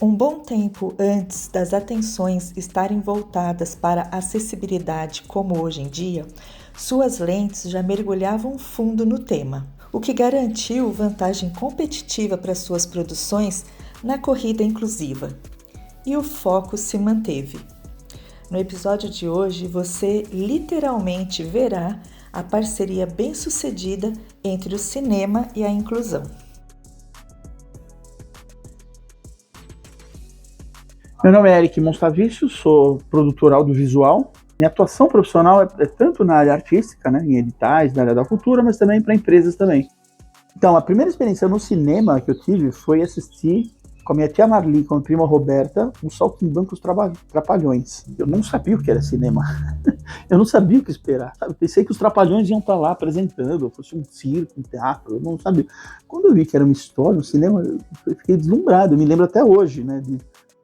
Um bom tempo antes das atenções estarem voltadas para a acessibilidade como hoje em dia, suas lentes já mergulhavam fundo no tema, o que garantiu vantagem competitiva para suas produções na corrida inclusiva. E o foco se manteve. No episódio de hoje, você literalmente verá a parceria bem-sucedida entre o cinema e a inclusão. Meu nome é Eric Monstavício, sou produtor audiovisual. Minha atuação profissional é tanto na área artística, né, em editais, na área da cultura, mas também para empresas também. Então, a primeira experiência no cinema que eu tive foi assistir com a minha tia Marli, com a prima Roberta, um Saltimbancos Trapalhões. Eu não sabia o que era cinema. Eu não sabia o que esperar. Sabe? Pensei que os Trapalhões iam estar lá apresentando, fosse um circo, um teatro, eu não sabia. Quando eu vi que era uma história, um cinema, eu fiquei deslumbrado. Eu me lembro até hoje, né?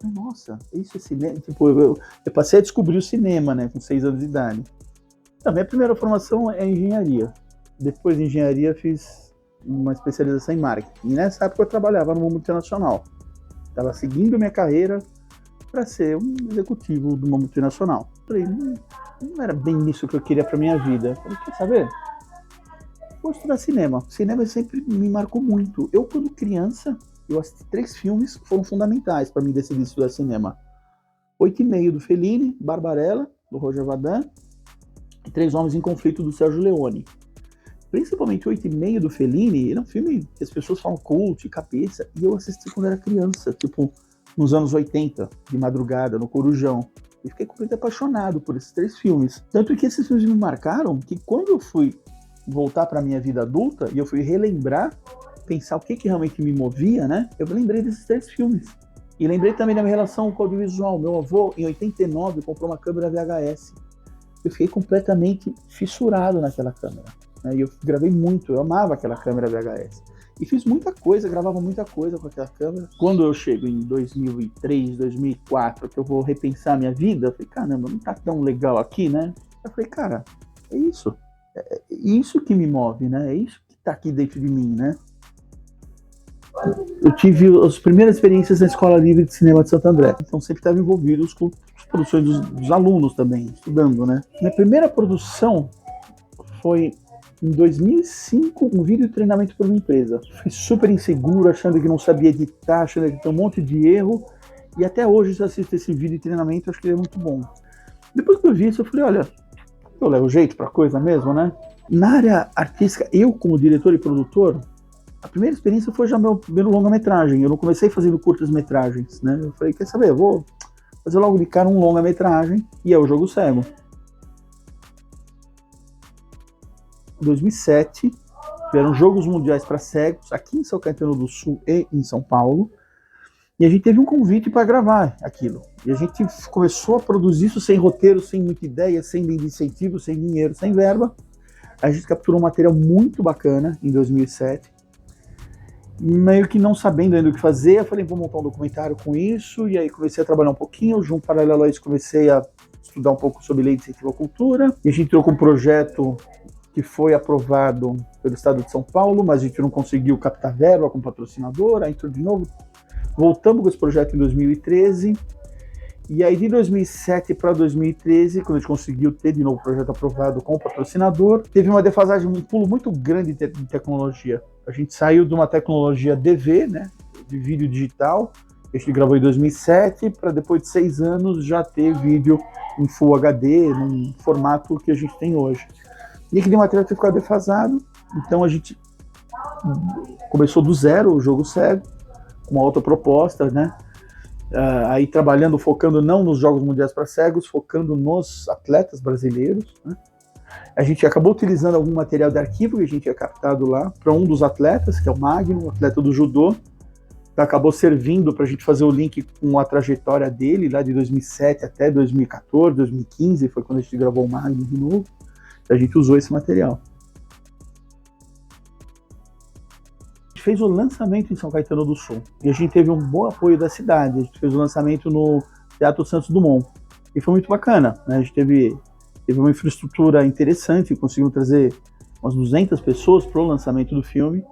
Nossa, isso é cinema? Tipo, eu passei a descobrir o cinema, né? Com 6 anos de idade. A minha primeira formação é engenharia. Depois de engenharia, fiz uma especialização em marketing. E nessa época eu trabalhava numa multinacional. Estava seguindo minha carreira para ser um executivo de uma multinacional. Falei, não era bem isso que eu queria para minha vida. Falei, quer saber? Vou estudar cinema. Cinema sempre me marcou muito. Eu, quando criança, eu assisti 3 filmes que foram fundamentais para mim decidir estudar cinema. 8,5 do Fellini, Barbarella, do Roger Vadim, e 3 Homens em Conflito, do Sergio Leone. Principalmente 8,5 do Fellini, era um filme que as pessoas falam cult, cabeça, e eu assisti quando era criança, tipo, nos anos 80, de madrugada, no Corujão. E fiquei completamente apaixonado por esses 3 filmes. Tanto que esses filmes me marcaram que quando eu fui voltar para a minha vida adulta, e eu fui relembrar, pensar o que realmente me movia, né? Eu lembrei desses 3 filmes. E lembrei também da minha relação com o audiovisual. Meu avô, em 89, comprou uma câmera VHS. Eu fiquei completamente fissurado naquela câmera. E eu gravei muito, eu amava aquela câmera VHS. E fiz muita coisa, gravava muita coisa com aquela câmera. Quando eu chego em 2003, 2004, que eu vou repensar a minha vida, eu falei, caramba, não tá tão legal aqui, né? Eu falei, cara, é isso. É isso que me move, né? É isso que tá aqui dentro de mim, né? Eu tive as primeiras experiências na Escola Livre de Cinema de Santo André. Então sempre estava envolvido com as produções dos alunos também, estudando, né? Minha primeira produção foi em 2005, um vídeo de treinamento para uma empresa. Fui super inseguro, achando que não sabia editar, achando que tinha um monte de erro. E até hoje, se eu assisto esse vídeo de treinamento, acho que ele é muito bom. Depois que eu vi isso, eu falei, olha, eu levo jeito pra coisa mesmo, né? Na área artística, eu como diretor e produtor, a primeira experiência foi já meu primeiro longa-metragem. Eu não comecei fazendo curtas-metragens, né? Eu falei, quer saber, eu vou fazer logo de cara um longa-metragem, e é o Jogo Cego. Em 2007, tiveram Jogos Mundiais para Cegos, aqui em São Caetano do Sul e em São Paulo, e a gente teve um convite para gravar aquilo. E a gente começou a produzir isso sem roteiro, sem muita ideia, sem incentivo, sem dinheiro, sem verba. A gente capturou um material muito bacana em 2007. Meio que não sabendo ainda o que fazer, eu falei, vou montar um documentário com isso, e aí comecei a trabalhar um pouquinho, junto paralelo a isso comecei a estudar um pouco sobre lei de incentivo à cultura, e a gente entrou com um projeto que foi aprovado pelo Estado de São Paulo, mas a gente não conseguiu captar verba com patrocinador, aí entrou de novo, voltamos com esse projeto em 2013, e aí de 2007 para 2013, quando a gente conseguiu ter de novo o projeto aprovado com o patrocinador, teve uma defasagem, um pulo muito grande de tecnologia. A gente saiu de uma tecnologia DV, né, de vídeo digital, que a gente gravou em 2007, para depois de 6 anos já ter vídeo em Full HD, num formato que a gente tem hoje. E aquele material tinha ficado defasado, então a gente começou do zero o Jogo Cego, com uma outra proposta, né? Aí trabalhando, focando não nos Jogos Mundiais para Cegos, focando nos atletas brasileiros, né? A gente acabou utilizando algum material de arquivo que a gente tinha captado lá para um dos atletas, que é o Magno, atleta do judô, que acabou servindo para a gente fazer o link com a trajetória dele, lá de 2007 até 2014, 2015, foi quando a gente gravou o Magno de novo, a gente usou esse material. A gente fez o lançamento em São Caetano do Sul, e a gente teve um bom apoio da cidade, a gente fez o lançamento no Teatro Santos Dumont, e foi muito bacana, né? A gente teve uma infraestrutura interessante, conseguimos trazer umas 200 pessoas para o lançamento do filme.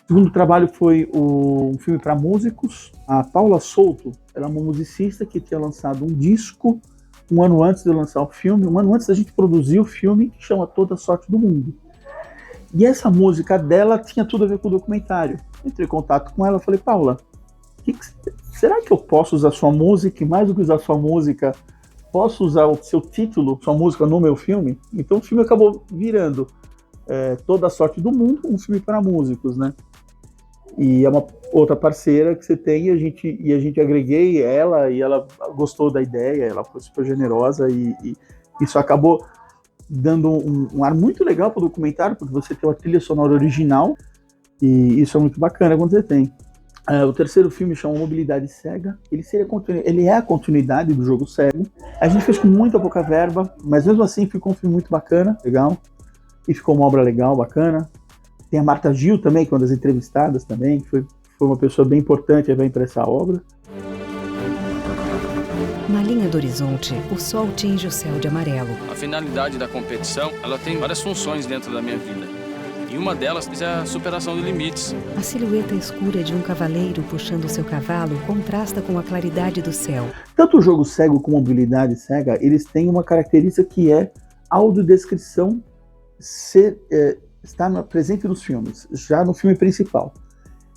O segundo trabalho foi um filme para músicos. A Paula Souto, ela é uma musicista que tinha lançado um disco um ano antes de eu lançar o filme, um ano antes da gente produzir o filme, que chama Toda a Sorte do Mundo. E essa música dela tinha tudo a ver com o documentário. Entrei em contato com ela, falei, Paula, será que eu posso usar sua música, e mais do que usar sua música, posso usar o seu título, sua música no meu filme? Então o filme acabou virando Toda a Sorte do Mundo, um filme para músicos, né? E é uma outra parceira que você tem, e a gente agreguei ela, e ela gostou da ideia, ela foi super generosa, e isso acabou dando um ar muito legal para o documentário, porque você tem uma trilha sonora original, e isso é muito bacana quando você tem. O terceiro filme chama Mobilidade Cega. Ele é a continuidade do jogo Cego. A gente fez com muita pouca verba, mas mesmo assim ficou um filme muito bacana, legal, e ficou uma obra legal, bacana. Tem a Marta Gil também, que é uma das entrevistadas também, que foi uma pessoa bem importante para essa obra. Na linha do horizonte, o sol tinge o céu de amarelo. A finalidade da competição, ela tem várias funções dentro da minha vida. E uma delas é a superação de limites. A silhueta escura de um cavaleiro puxando seu cavalo contrasta com a claridade do céu. Tanto o jogo Cego como a Mobilidade Cega, eles têm uma característica que é a audiodescrição está presente nos filmes, já no filme principal.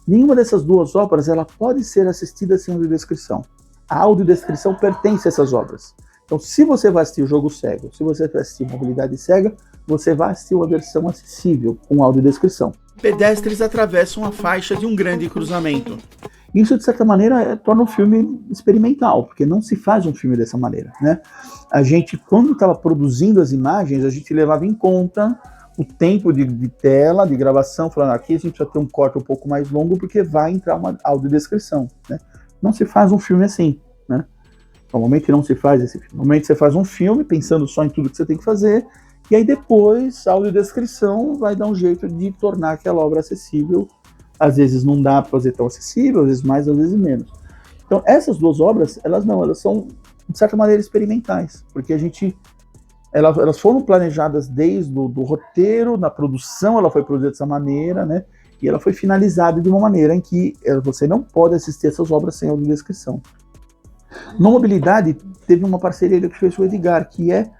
Nenhuma dessas duas obras ela pode ser assistida sem audiodescrição. A audiodescrição pertence a essas obras. Então, se você vai assistir o Jogo Cego, se você vai assistir Mobilidade Cega, você vai assistir uma versão acessível com audiodescrição. Pedestres atravessam a faixa de um grande cruzamento. Isso, de certa maneira, torna um filme experimental, porque não se faz um filme dessa maneira, né? A gente, quando estava produzindo as imagens, a gente levava em conta o tempo de tela, de gravação, falando aqui a gente precisa ter um corte um pouco mais longo, porque vai entrar uma audiodescrição, né? Não se faz um filme assim, né? Normalmente não se faz esse filme. Normalmente você faz um filme pensando só em tudo que você tem que fazer, e aí depois a audiodescrição vai dar um jeito de tornar aquela obra acessível. Às vezes não dá para fazer tão acessível, às vezes mais, às vezes menos. Então essas duas obras, elas são de certa maneira experimentais, porque elas foram planejadas desde do roteiro, na produção ela foi produzida dessa maneira, né? E ela foi finalizada de uma maneira em que você não pode assistir essas obras sem audiodescrição. No Mobilidade, teve uma parceria que fez o Edgar, que é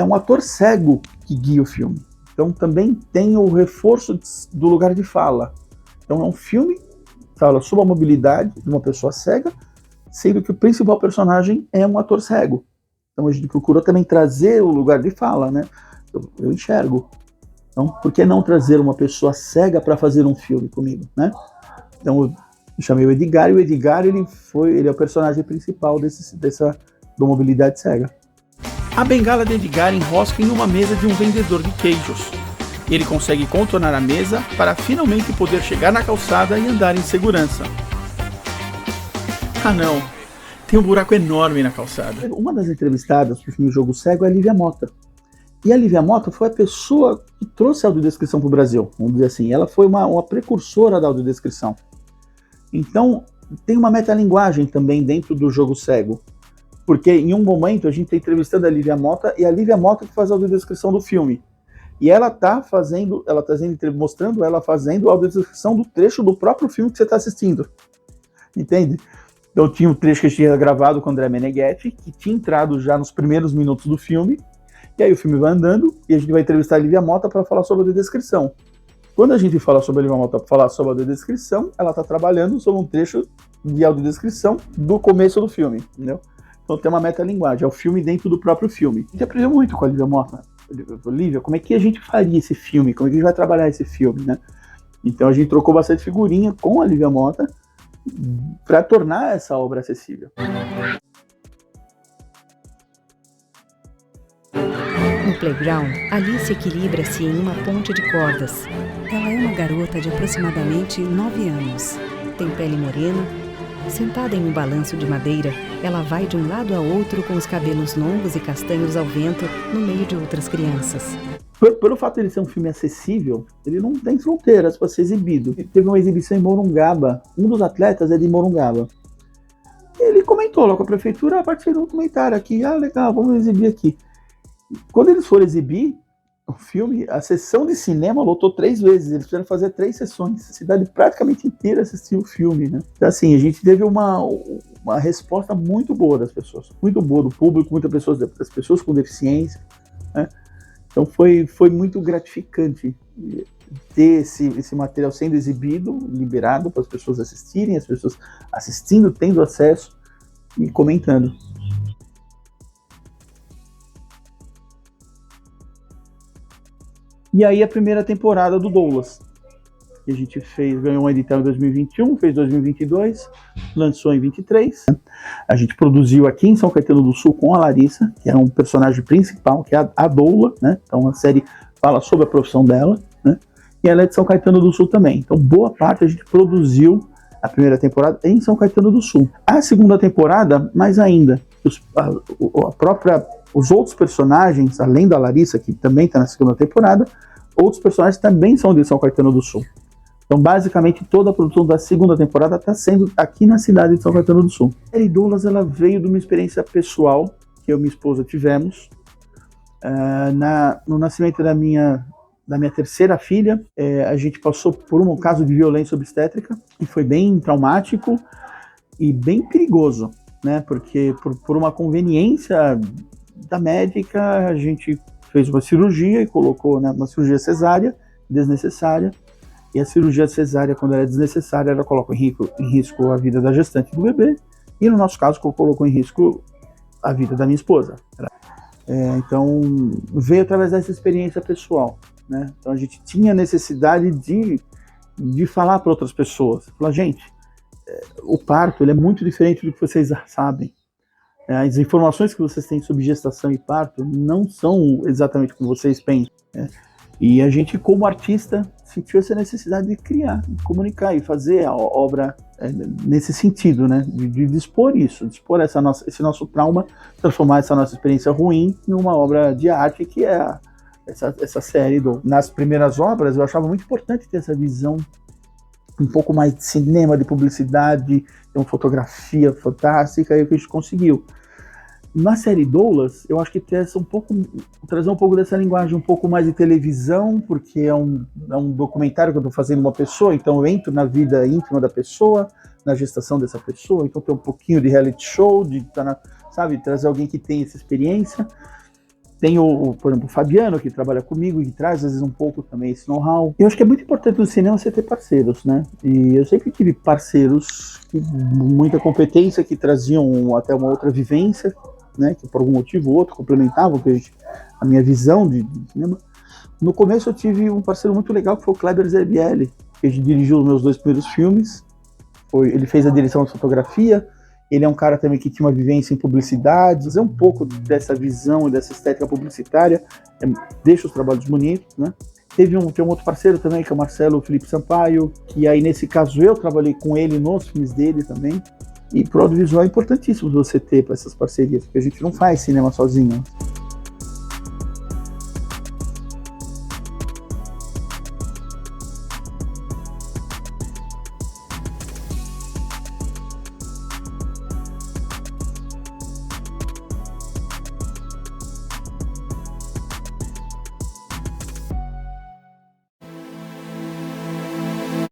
um ator cego que guia o filme. Então também tem o reforço do lugar de fala. Então é um filme que fala sobre a mobilidade de uma pessoa cega, sendo que o principal personagem é um ator cego. Então a gente procurou também trazer o lugar de fala, né? Eu enxergo. Então, por que não trazer uma pessoa cega para fazer um filme comigo, né? Então eu chamei o Edgar, e o Edgar ele é o personagem principal do Mobilidade Cega. A bengala de Edgar enrosca em uma mesa de um vendedor de queijos. Ele consegue contornar a mesa para finalmente poder chegar na calçada e andar em segurança. Ah não, tem um buraco enorme na calçada. Uma das entrevistadas para o filme Jogo Cego é a Lívia Mota. E a Lívia Mota foi a pessoa que trouxe a audiodescrição para o Brasil, vamos dizer assim. Ela foi uma precursora da audiodescrição. Então, tem uma metalinguagem também dentro do Jogo Cego. Porque em um momento a gente está entrevistando a Lívia Mota, e a Lívia Mota que faz a audiodescrição do filme. E ela está mostrando ela fazendo a audiodescrição do trecho do próprio filme que você está assistindo. Entende? Então tinha um trecho que a gente tinha gravado com o André Meneghetti, que tinha entrado já nos primeiros minutos do filme, e aí o filme vai andando, e a gente vai entrevistar a Lívia Mota para falar sobre a audiodescrição. Quando a gente fala sobre a Lívia Mota para falar sobre a audiodescrição, ela está trabalhando sobre um trecho de audiodescrição do começo do filme, entendeu? Então tem uma metalinguagem, é o filme dentro do próprio filme. A gente aprendeu muito com a Lívia Mota. Lívia, como é que a gente faria esse filme? Como é que a gente vai trabalhar esse filme, né? Então a gente trocou bastante figurinha com a Lívia Mota para tornar essa obra acessível. No playground, Alice equilibra-se em uma ponte de cordas. Ela é uma garota de aproximadamente 9 anos. Tem pele morena. Sentada em um balanço de madeira, ela vai de um lado a outro com os cabelos longos e castanhos ao vento no meio de outras crianças. Pelo fato de ele ser um filme acessível, ele não tem fronteiras para ser exibido. Teve uma exibição em Morungaba, um dos atletas é de Morungaba. Ele comentou lá com a prefeitura, a partir do documentário aqui, legal, vamos exibir aqui. Quando eles foram exibir, O filme, a sessão de cinema lotou 3 vezes, eles precisaram fazer 3 sessões, a cidade praticamente inteira assistiu o filme, né? Então, assim, a gente teve uma resposta muito boa das pessoas, muito boa do público, das pessoas com deficiência, né? Então foi muito gratificante ter esse material sendo exibido, liberado para as pessoas assistirem, as pessoas assistindo, tendo acesso e comentando. E aí a primeira temporada do Doulas, que a gente ganhou um edital em 2021, fez 2022, lançou em 23. A gente produziu aqui em São Caetano do Sul com a Larissa, que é um personagem principal, que é a Doula, né? Então a série fala sobre a profissão dela, né? E ela é de São Caetano do Sul também. Então boa parte a gente produziu a primeira temporada em São Caetano do Sul. A segunda temporada, mais ainda, os outros personagens, além da Larissa, que também está na segunda temporada, outros personagens também são de São Caetano do Sul. Então, basicamente, toda a produção da segunda temporada está sendo aqui na cidade de São Caetano do Sul. A série Doulas, ela veio de uma experiência pessoal que eu e minha esposa tivemos. No nascimento da minha terceira filha, a gente passou por um caso de violência obstétrica, que foi bem traumático e bem perigoso, né? Porque por uma conveniência da médica, a gente fez uma cirurgia e colocou, né, uma cirurgia cesárea desnecessária, e a cirurgia cesárea, quando ela é desnecessária, ela coloca em risco a vida da gestante do bebê, e no nosso caso colocou em risco a vida da minha esposa. Então veio através dessa experiência pessoal, né? Então a gente tinha necessidade de falar para outras pessoas, falar, gente, o parto ele é muito diferente do que vocês sabem. As informações que vocês têm sobre gestação e parto não são exatamente como vocês pensam, né? E a gente, como artista, sentiu essa necessidade de criar, de comunicar e fazer a obra nesse sentido, né? De dispor esse nosso trauma, transformar essa nossa experiência ruim em uma obra de arte, que é essa série. Nas primeiras obras, eu achava muito importante ter essa visão um pouco mais de cinema, de publicidade, de uma fotografia fantástica, e o que a gente conseguiu. Na série Doulas, eu acho que trazer um pouco dessa linguagem um pouco mais de televisão, porque é um documentário que eu estou fazendo uma pessoa, então eu entro na vida íntima da pessoa, na gestação dessa pessoa, então tem um pouquinho de reality show, trazer alguém que tem essa experiência. Tem por exemplo, o Fabiano, que trabalha comigo e que traz, às vezes, um pouco também esse know-how. Eu acho que é muito importante no cinema você ter parceiros, né? E eu sempre tive parceiros com muita competência, que traziam até uma outra vivência, né? Que por algum motivo ou outro complementavam a minha visão de cinema. No começo eu tive um parceiro muito legal, que foi o Kleber Zerbielli, que dirigiu os meus 2 primeiros filmes. Ele fez a direção de fotografia. Ele é um cara também que tinha uma vivência em publicidade, fazer um pouco dessa visão e dessa estética publicitária, deixa os trabalhos bonitos, né? Tem um outro parceiro também, que é o Marcelo Felipe Sampaio, que aí nesse caso eu trabalhei com ele nos filmes dele também. E pro audiovisual é importantíssimo você ter para essas parcerias, porque a gente não faz cinema sozinho.